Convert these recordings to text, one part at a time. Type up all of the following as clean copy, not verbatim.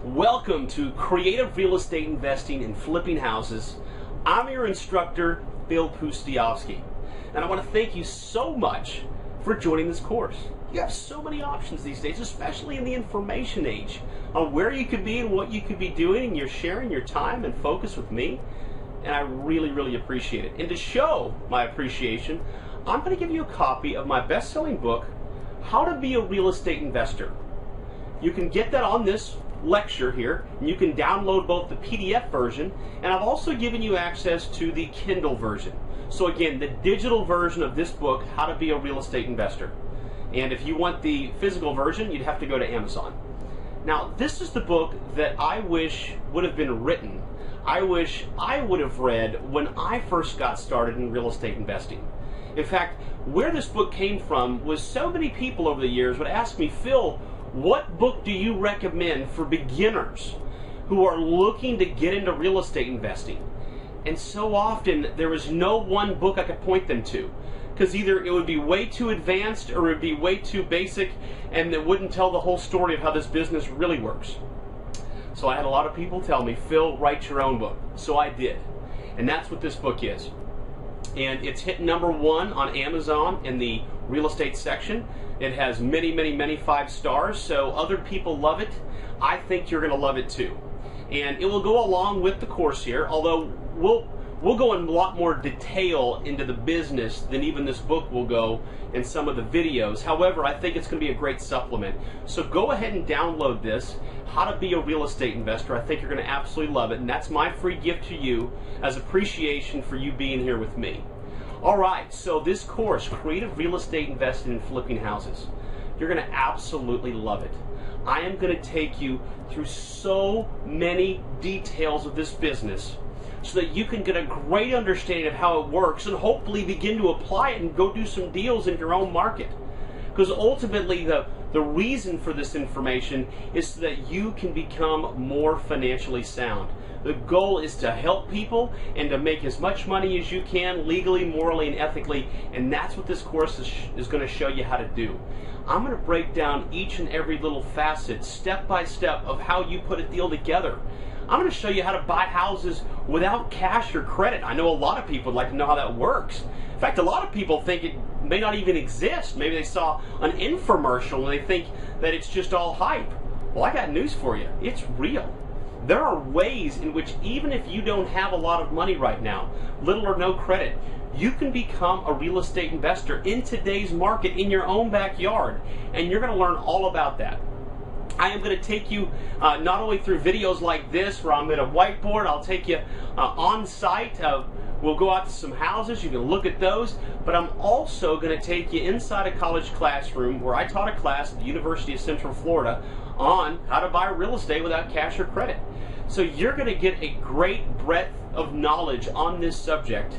Welcome to Creative Real Estate Investing and Flipping Houses. I'm your instructor, Bill Pustiowski, and I want to thank you so much for joining this course. You have so many options these days, especially in the information age, on where you could be and what you could be doing, and you're sharing your time and focus with me, and I really appreciate it. And to show my appreciation, I'm going to give you a copy of my best-selling book, How to Be a Real Estate Investor. You can get that on this lecture here, and you can download both the PDF version, and I've also given you access to the Kindle version. So again, the digital version of this book, How to Be a Real Estate Investor. And if you want the physical version, you'd have to go to Amazon. Now, this is the book that I wish would have been written. I wish I would have read when I first got started in real estate investing. In fact, where this book came from was so many people over the years would ask me, Phil, what book do you recommend for beginners who are looking to get into real estate investing? And so often there was no one book I could point them to, because either it would be way too advanced or it would be way too basic, and it wouldn't tell the whole story of how this business really works. So I had a lot of people tell me, Phil, write your own book. So I did. And that's what this book is. And it's hit #1 on Amazon in the real estate section. It has many 5 stars, so other people love it. I think you're going to love it too. And it will go along with the course here, although we'll go in a lot more detail into the business than even this book will go in some of the videos. However, I think it's going to be a great supplement. So go ahead and download this, How to Be a Real Estate Investor. I think you're going to absolutely love it, and that's my free gift to you as appreciation for you being here with me. Alright, so this course, Creative Real Estate Investing and Flipping Houses, you're going to absolutely love it. I am going to take you through so many details of this business so that you can get a great understanding of how it works and hopefully begin to apply it and go do some deals in your own market. Because ultimately the reason for this information is so that you can become more financially sound. The goal is to help people and to make as much money as you can legally, morally, and ethically, and that's what this course is going to show you how to do. I'm going to break down each and every little facet, step by step, of how you put a deal together. I'm going to show you how to buy houses without cash or credit. I know a lot of people would like to know how that works. In fact, a lot of people think it may not even exist. Maybe they saw an infomercial and they think that it's just all hype. Well, I got news for you. It's real. There are ways in which, even if you don't have a lot of money right now, little or no credit, you can become a real estate investor in today's market in your own backyard, and you're going to learn all about that. I am going to take you not only through videos like this where I'm at a whiteboard, I'll take you on site. We'll go out to some houses, you can look at those, but I'm also going to take you inside a college classroom where I taught a class at the University of Central Florida on how to buy real estate without cash or credit. So you're going to get a great breadth of knowledge on this subject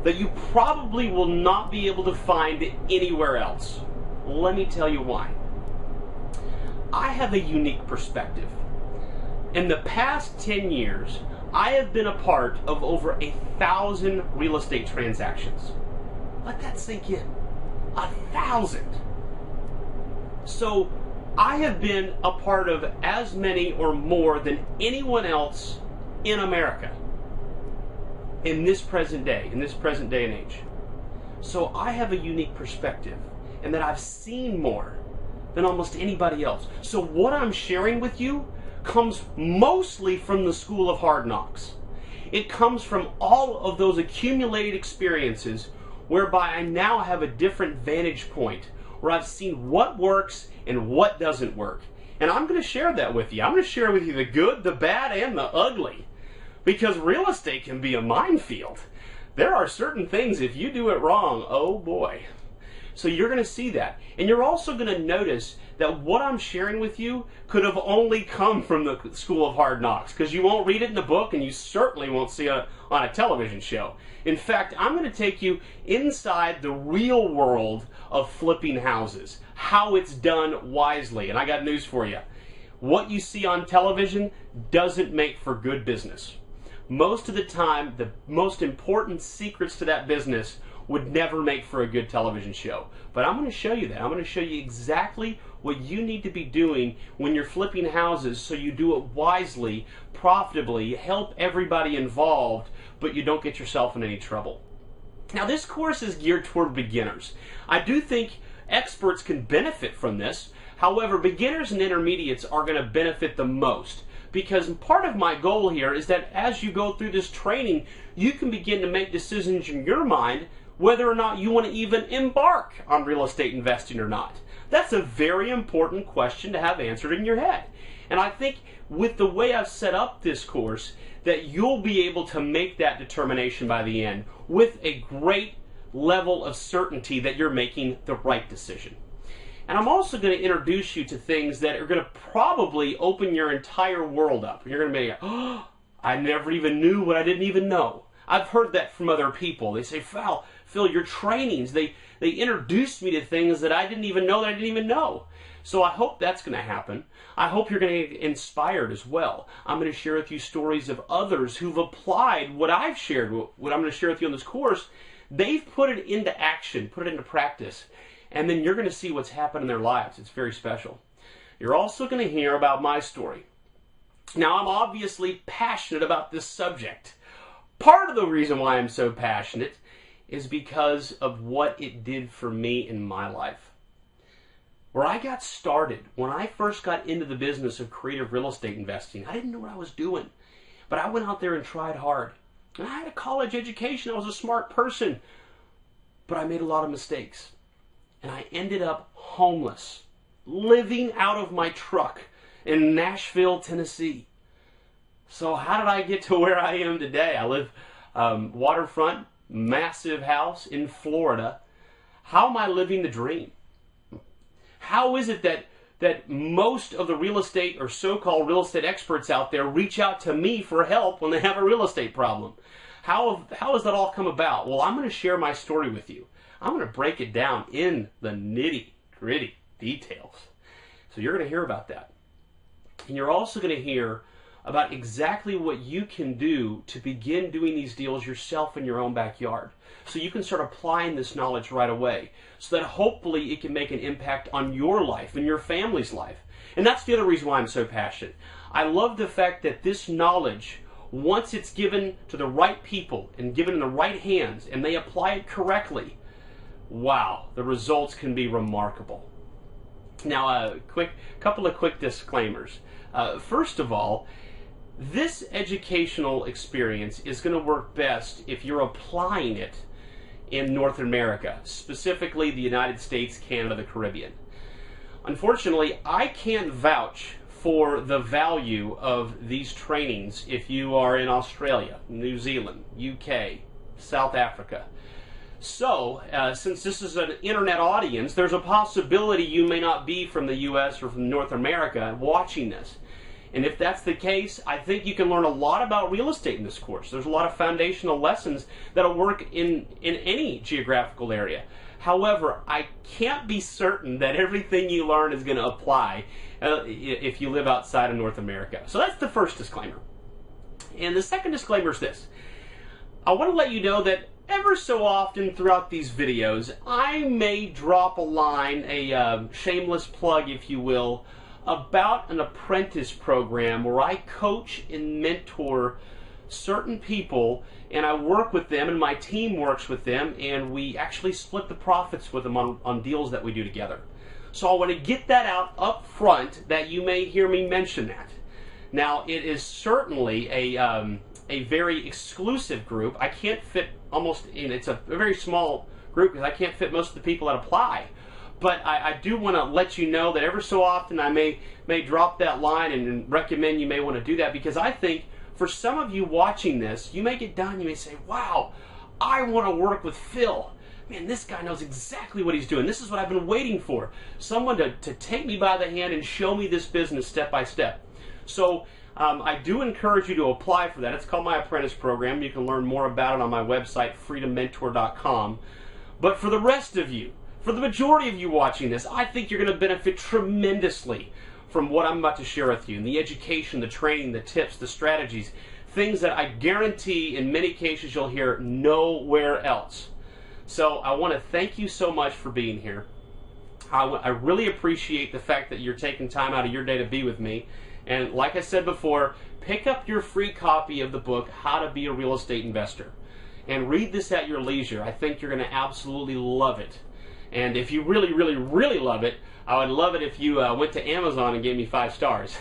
that you probably will not be able to find anywhere else. Let me tell you why. I have a unique perspective. In the past 10 years, I have been a part of over 1,000 real estate transactions. Let that sink in. 1,000. So I have been a part of as many or more than anyone else in America in this present day and age. So I have a unique perspective in that I've seen more than almost anybody else. So what I'm sharing with you comes mostly from the School of Hard Knocks. It comes from all of those accumulated experiences whereby I now have a different vantage point where I've seen what works and what doesn't work. And I'm going to share that with you. I'm going to share with you the good, the bad, and the ugly. Because real estate can be a minefield. There are certain things, if you do it wrong, oh boy. So you're going to see that. And you're also going to notice that what I'm sharing with you could have only come from the School of Hard Knocks, because you won't read it in a book and you certainly won't see it on a television show. In fact, I'm going to take you inside the real world of flipping houses, how it's done wisely. And I got news for you. What you see on television doesn't make for good business. Most of the time, the most important secrets to that business would never make for a good television show. But I'm going to show you that. I'm going to show you exactly what you need to be doing when you're flipping houses so you do it wisely, profitably, help everybody involved, but you don't get yourself in any trouble. Now, this course is geared toward beginners. I do think experts can benefit from this. However, beginners and intermediates are going to benefit the most, because part of my goal here is that as you go through this training, you can begin to make decisions in your mind whether or not you want to even embark on real estate investing or not. That's a very important question to have answered in your head. And I think with the way I've set up this course, that you'll be able to make that determination by the end with a great level of certainty that you're making the right decision. And I'm also going to introduce you to things that are going to probably open your entire world up. You're going to be like, oh, I never even knew what I didn't even know. I've heard that from other people. They say, Phil, your trainings, they introduced me to things that I didn't even know that I didn't even know. So I hope that's going to happen. I hope you're going to get inspired as well. I'm going to share with you stories of others who've applied what I've shared, what I'm going to share with you on this course. They've put it into action, put it into practice, and then you're going to see what's happened in their lives. It's very special. You're also going to hear about my story. Now, I'm obviously passionate about this subject. Part of the reason why I'm so passionate is because of what it did for me in my life. Where I got started, when I first got into the business of creative real estate investing, I didn't know what I was doing. But I went out there and tried hard. And I had a college education. I was a smart person. But I made a lot of mistakes. And I ended up homeless, living out of my truck in Nashville, Tennessee. So how did I get to where I am today? I live waterfront, massive house in Florida. How am I living the dream? How is it that most of the real estate or so-called real estate experts out there reach out to me for help when they have a real estate problem? How has that all come about? Well, I'm going to share my story with you. I'm going to break it down in the nitty-gritty details. So you're going to hear about that. And you're also going to hear about exactly what you can do to begin doing these deals yourself in your own backyard. So you can start applying this knowledge right away, so that hopefully it can make an impact on your life and your family's life. And that's the other reason why I'm so passionate. I love the fact that this knowledge, once it's given to the right people and given in the right hands and they apply it correctly, wow, the results can be remarkable. Now, a couple of quick disclaimers. First of all, this educational experience is going to work best if you're applying it in North America, specifically the United States, Canada, the Caribbean. Unfortunately, I can't vouch for the value of these trainings if you are in Australia, New Zealand, UK, South Africa. So, since this is an internet audience, there's a possibility you may not be from the US or from North America watching this. And if that's the case, I think you can learn a lot about real estate in this course. There's a lot of foundational lessons that'll work in any geographical area. However, I can't be certain that everything you learn is going to apply if you live outside of North America. So that's the first disclaimer. And the second disclaimer is this. I want to let you know that ever so often throughout these videos, I may drop a line, a shameless plug, if you will, about an apprentice program where I coach and mentor certain people, and I work with them, and my team works with them, and we actually split the profits with them on deals that we do together. So I want to get that out up front, that you may hear me mention that. Now, it is certainly a very exclusive group. I can't fit almost in. It's a very small group because I can't fit most of the people that apply. But I do want to let you know that ever so often I may drop that line and recommend you may want to do that, because I think for some of you watching this, you may get done, you may say, wow, I want to work with Phil. Man, this guy knows exactly what he's doing. This is what I've been waiting for. Someone to take me by the hand and show me this business step by step. So I do encourage you to apply for that. It's called my apprentice program. You can learn more about it on my website, freedommentor.com. But for the rest of you, for the majority of you watching this, I think you're going to benefit tremendously from what I'm about to share with you. And the education, the training, the tips, the strategies, things that I guarantee in many cases you'll hear nowhere else. So I want to thank you so much for being here. I really appreciate the fact that you're taking time out of your day to be with me. And like I said before, pick up your free copy of the book, How to Be a Real Estate Investor. And read this at your leisure. I think you're going to absolutely love it. And if you really, really, really love it, I would love it if you went to Amazon and gave me 5 stars.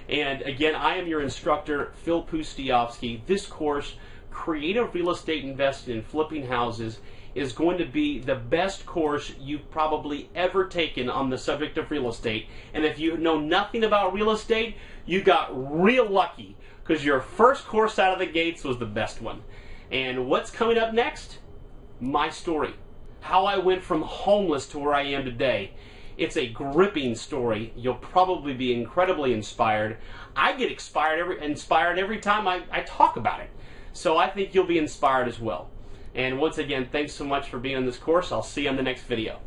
And again, I am your instructor, Phil Pustiovsky. This course, Creative Real Estate Investing in Flipping Houses, is going to be the best course you've probably ever taken on the subject of real estate. And if you know nothing about real estate, you got real lucky, because your first course out of the gates was the best one. And what's coming up next? My story. How I went from homeless to where I am today. It's a gripping story. You'll probably be incredibly inspired. I get inspired every time I talk about it. So I think you'll be inspired as well. And once again, thanks so much for being on this course. I'll see you on the next video.